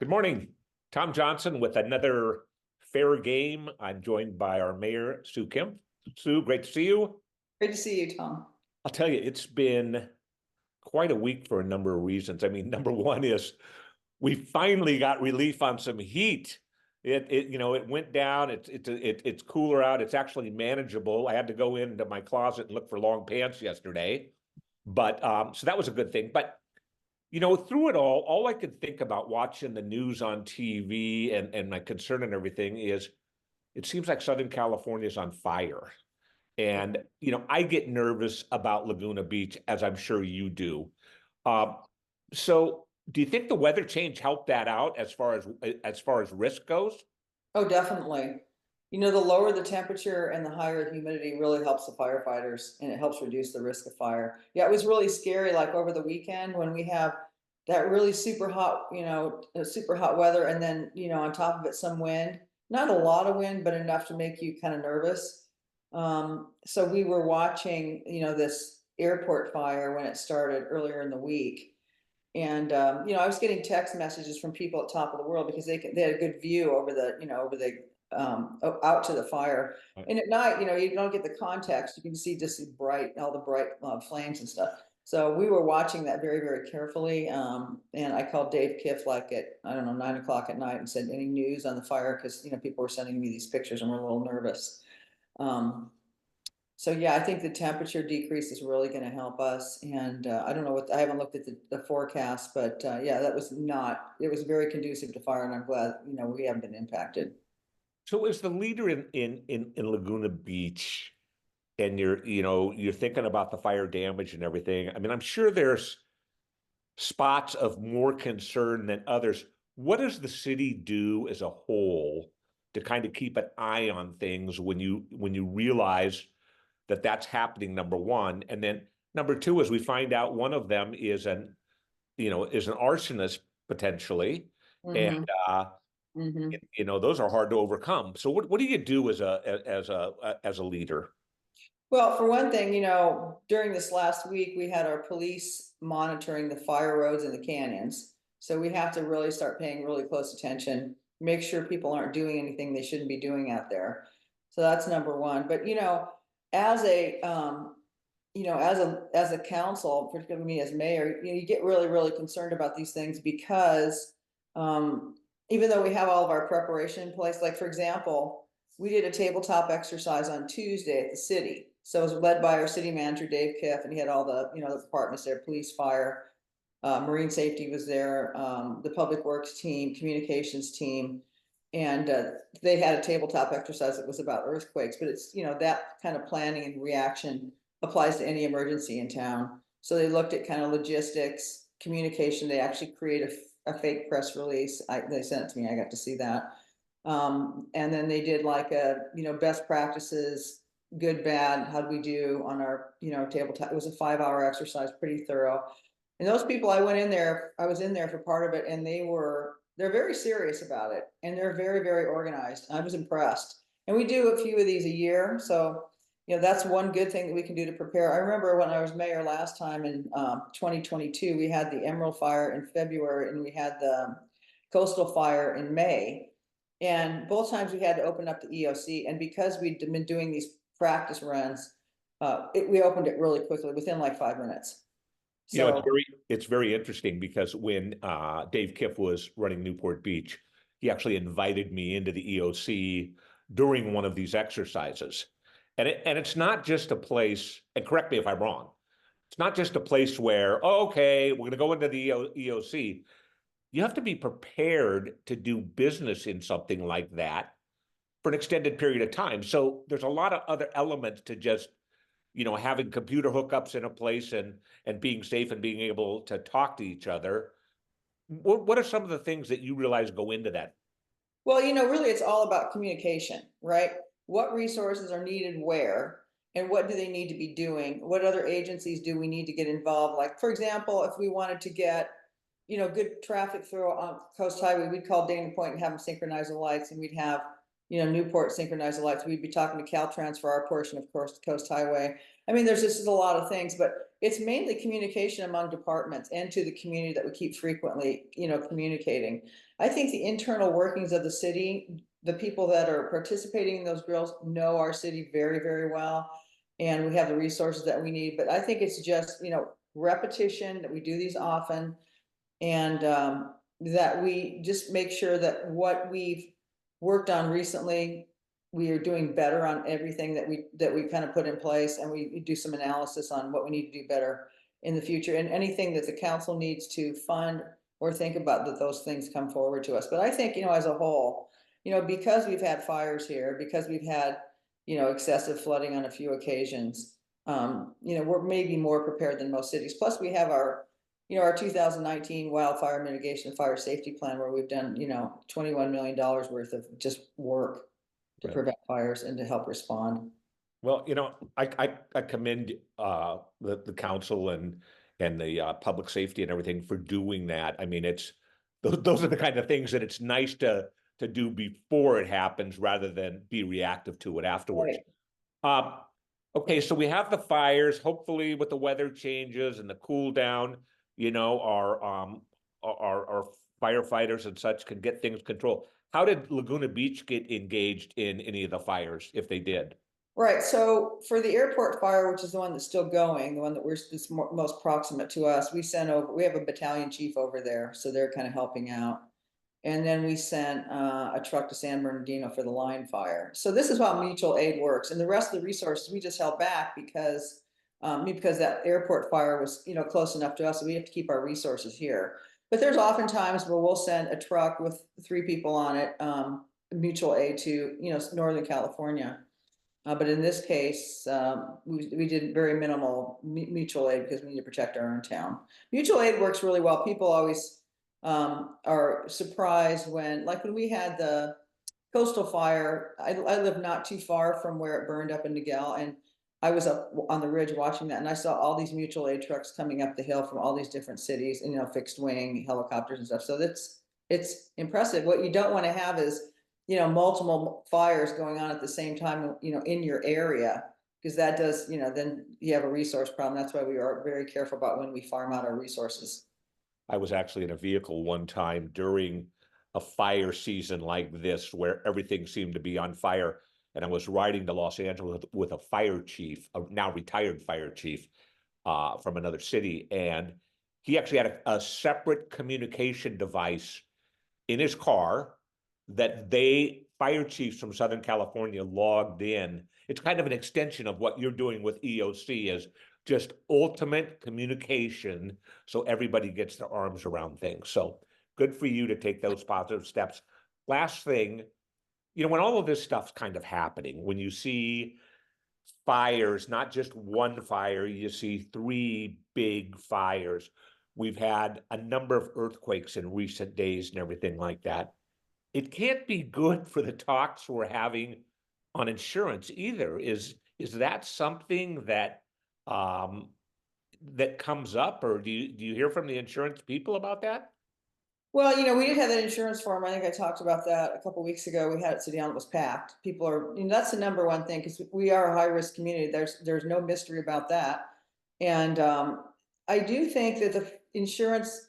Good morning. Tom Johnson with another fair game. I'm joined by our mayor, Sue Kempf. Sue, great to see you. Great to see you, Tom. I'll tell you, it's been quite a week for a number of reasons. I mean, number one is we finally got relief on some heat. It went down. It's cooler out. It's actually manageable. I had to go into my closet and look for long pants yesterday, but so that was a good thing. But through it all I could think about watching the news on TV and my concern and everything is it seems like Southern California is on fire. And, I get nervous about Laguna Beach, as I'm sure you do. Um, so do you think the weather change helped that out as far as risk goes? Oh, definitely. The lower the temperature and the higher the humidity really helps the firefighters and it helps reduce the risk of fire. Yeah, it was really scary, like over the weekend when we have that really super hot, super hot weather, and then, on top of it, some wind. Not a lot of wind, but enough to make you kind of nervous. So we were watching, this airport fire when it started earlier in the week. And I was getting text messages from people at top of the world because they had a good view over out to the fire. And at night, you don't get the context. You can see just all the bright flames and stuff. So we were watching that very, very carefully. And I called Dave Kiff like at, I don't know, 9 o'clock at night and said, any news on the fire? Because, people were sending me these pictures and we're a little nervous. Um, so yeah, I think the temperature decrease is really going to help us. And I don't know I haven't looked at the forecast, but yeah, it was very conducive to fire, and I'm glad, we haven't been impacted. So as the leader in Laguna Beach, and you're thinking about the fire damage and everything. I mean, I'm sure there's spots of more concern than others. What does the city do as a whole to kind of keep an eye on things when you realize that that's happening, number one, and then number two, as we find out one of them is an arsonist potentially, and Hmm. Hmm. those are hard to overcome. So what do you do as a leader? Well, for one thing, during this last week, we had our police monitoring the fire roads in the canyons. So we have to really start paying really close attention, make sure people aren't doing anything they shouldn't be doing out there. So that's number one. But as a as a council, particularly me as mayor, you get really, really concerned about these things because even though we have all of our preparation in place, like for example, we did a tabletop exercise on Tuesday at the city. So it was led by our city manager, Dave Kiff, and he had all the departments there, police, fire, marine safety was there, the public works team, communications team. And they had a tabletop exercise that was about earthquakes, but it's, that kind of planning and reaction applies to any emergency in town. So they looked at kind of logistics, communication. They actually created a fake press release. They sent it to me. I got to see that. And then they did like best practices, good, bad. How do we do on our, tabletop? It was a 5-hour exercise, pretty thorough. And those people, I was in there for part of it, and they're very serious about it, and they're very, very organized. I was impressed. And we do a few of these a year. So, that's one good thing that we can do to prepare. I remember when I was mayor last time in 2022, we had the Emerald Fire in February and we had the Coastal Fire in May. And both times we had to open up the EOC. And because we'd been doing these practice runs, we opened it really quickly within like 5 minutes. It's So, very interesting because when Dave Kiff was running Newport Beach, he actually invited me into the EOC during one of these exercises. And it's not just a place, and correct me if I'm wrong, it's not just a place where, oh, okay, we're going to go into the EOC. You have to be prepared to do business in something like that for an extended period of time. So there's a lot of other elements to just having computer hookups in a place and being safe and being able to talk to each other. What are some of the things that you realize go into that? well, really it's all about communication, right? What resources are needed where, and what do they need to be doing? What other agencies do we need to get involved? Like, for example, if we wanted to get, good traffic through on Coast Highway, we'd call Dana Point and have them synchronize the lights, and we'd have, Newport synchronized the lights. We'd be talking to Caltrans for our portion of Coast Highway. I mean, there's just a lot of things, but it's mainly communication among departments and to the community that we keep frequently, communicating. I think the internal workings of the city, the people that are participating in those drills know our city very, very well. And we have the resources that we need, but I think it's just, repetition, that we do these often. And that we just make sure that what we've worked on recently, we are doing better on everything that we kind of put in place, and we do some analysis on what we need to do better in the future, and anything that the council needs to fund or think about, that those things come forward to us. But I think, as a whole, because we've had fires here, because we've had, excessive flooding on a few occasions, we're maybe more prepared than most cities. Plus we have our 2019 wildfire mitigation and fire safety plan, where we've done, $21 million worth of just work to Right. prevent fires and to help respond. Well, I commend the council and the public safety and everything for doing that. I mean, those are the kind of things that it's nice to do before it happens rather than be reactive to it afterwards. Right. Okay, so we have the fires. Hopefully, with the weather changes and the cool down, our firefighters and such can get things controlled. How did Laguna Beach get engaged in any of the fires, if they did? Right. So for the airport fire, which is the one that's still going, the one that that's most proximate to us, we have a battalion chief over there, so they're kind of helping out. And then we sent a truck to San Bernardino for the line fire. So this is how mutual aid works. And the rest of the resources we just held back because that airport fire was, close enough to us, so we have to keep our resources here. But there's often times where we'll send a truck with 3 people on it, mutual aid to, Northern California. But in this case, we did very minimal mutual aid because we need to protect our own town. Mutual aid works really well. People always are surprised when we had the coastal fire. I live not too far from where it burned up in Niguel, and I was up on the ridge watching that, and I saw all these mutual aid trucks coming up the hill from all these different cities, and fixed wing helicopters and stuff. So it's impressive. What you don't want to have is multiple fires going on at the same time, in your area, because that does, then you have a resource problem. That's why we are very careful about when we farm out our resources. I was actually in a vehicle one time during a fire season like this, where everything seemed to be on fire. And I was riding to Los Angeles with a fire chief, a now retired fire chief from another city. And he actually had a separate communication device in his car that fire chiefs from Southern California logged in. It's kind of an extension of what you're doing with EOC, is just ultimate communication, so everybody gets their arms around things. So good for you to take those positive steps. Last thing, when all of this stuff's kind of happening, when you see fires, not just one fire, you see 3 big fires. We've had a number of earthquakes in recent days and everything like that. It can't be good for the talks we're having on insurance either. Is that something that that comes up, or do you hear from the insurance people about that? Well, we did have that insurance form. I think I talked about that a couple weeks ago. We had it sit down, it was packed. People are, that's the number one thing, because we are a high risk community. There's no mystery about that. And I do think that the insurance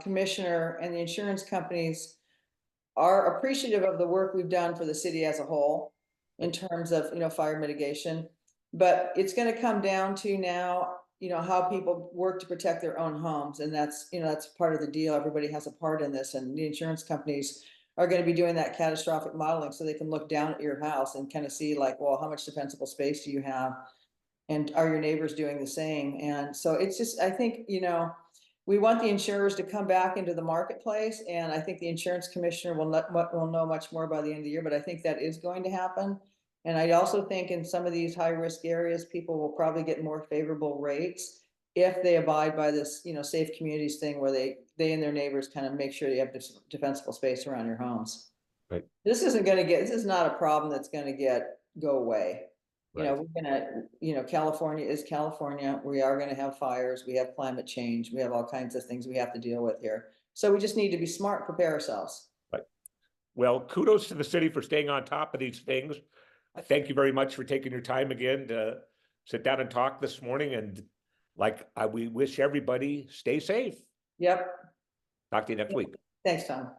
commissioner and the insurance companies are appreciative of the work we've done for the city as a whole in terms of, fire mitigation. But it's going to come down to now, how people work to protect their own homes. And that's part of the deal. Everybody has a part in this, and the insurance companies are going to be doing that catastrophic modeling, so they can look down at your house and kind of see, like, well, how much defensible space do you have? And are your neighbors doing the same? And so it's just, I think, we want the insurers to come back into the marketplace. And I think the insurance commissioner will know much more by the end of the year, but I think that is going to happen. And I also think in some of these high risk areas, people will probably get more favorable rates if they abide by this, safe communities thing, where they and their neighbors kind of make sure you have defensible space around your homes. Right. This is not a problem that's going to go away. Right. We're gonna, California is California. We are gonna have fires. We have climate change. We have all kinds of things we have to deal with here. So we just need to be smart, prepare ourselves. Right. Well, kudos to the city for staying on top of these things. I thank you very much for taking your time again to sit down and talk this morning. And we wish everybody stay safe. Yep. Talk to you next week. Thanks, Tom.